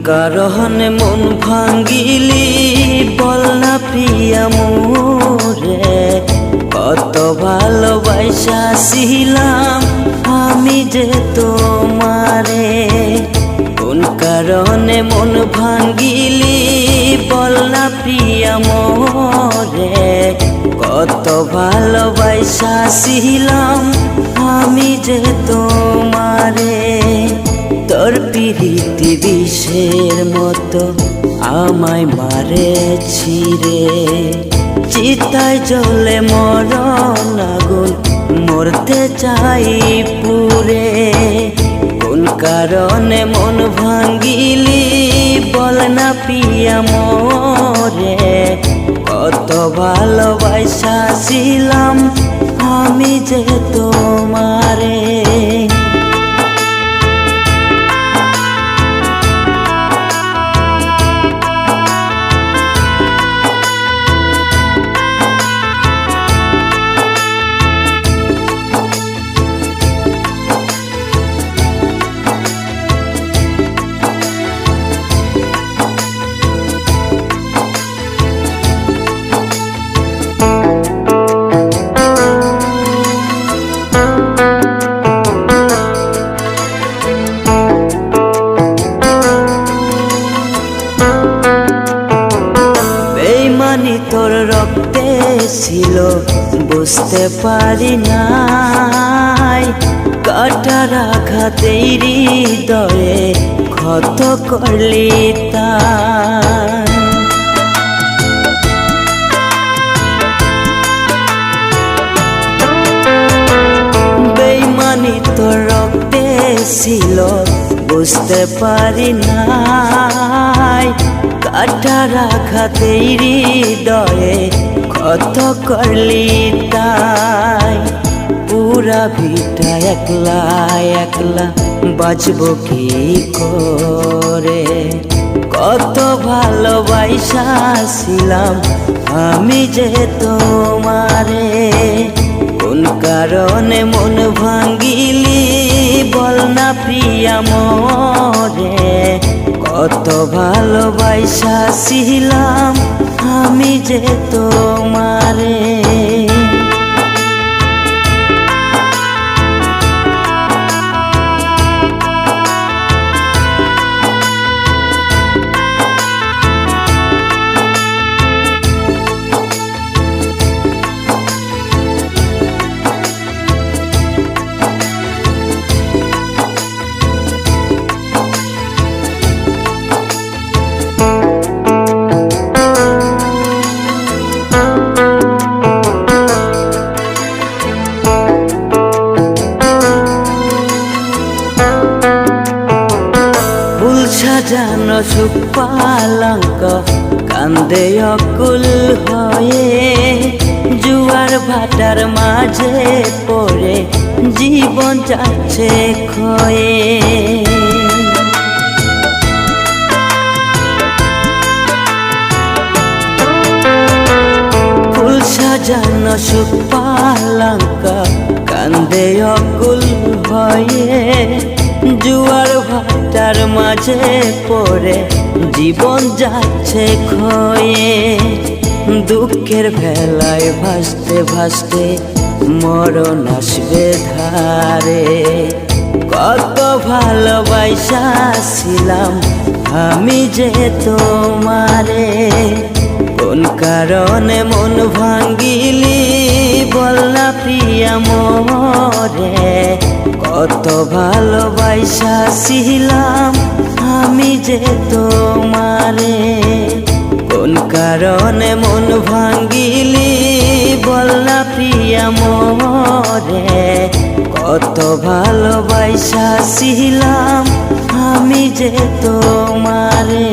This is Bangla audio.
কারণে মন ভাঙ্গিলি বল না প্রিয়া মোরে, কত ভালোবাসিলাম আমি যে তোমারে। কোন কারণে মন ভাঙ্গিলি বল না প্রিয়া মোরে, কত ভালোবাসিলাম আমি যে তোমারে। তোর প্রীতি বিষের মতো আমায় মারেছি রে, চিতায় জ্বলে মরণ আগুন মরতে চাই পুরে। কোন কারণে মন ভাঙ্গিলি বল না প্রিয়া মোরে, কত ভালোবাসিলাম আমি যে তোমারে। তোর রক্তে ছিল বুঝতে পারি নাই, কাটার আঘাতে হৃদয়ে ক্ষত করলি তাই। বেইমানি তোর রক্তে ছিল বুঝতে পারি নাই, কাটার আঘাতে হৃদয়ে ক্ষত করলি তাই। পুরা ভিটা একলা একলা বাঁচবো কি করে, কত ভালোবাসিলাম আমি যে তোমারে। কোন কারণে মন ভাঙ্গিলি বল না প্রিয়া মোরে, কত ভালোবাসিলাম আমি যে তোমারে। সাজানো সুখ পালঙ্ক কান্দে অকুল হয়ে, জুয়ার ভাটার মাঝে পড়ে জীবন যাচ্ছে ক্ষয়ে। ফুল সাজানো সুখ পালঙ্ক কান্দে অকুল হয়ে, জুয়ার ভাটার মাঝে পড়ে জীবন যাচ্ছে ক্ষয়ে। দুঃখের ভেলায় ভাসতে ভাসতে মরণ আসবে ধারে, কত ভালোবাসিলাম আমি যে তোমারে। কোন কারণে মন ভাঙ্গিলি বল না প্রিয়া মোরে, কত ভালোবাসিলাম আমি যে তোমারে। কোন কারণে মন ভাঙ্গিলি বল না প্রিয়া মোরে, কত ভালোবাসিলাম আমি যে তোমারে।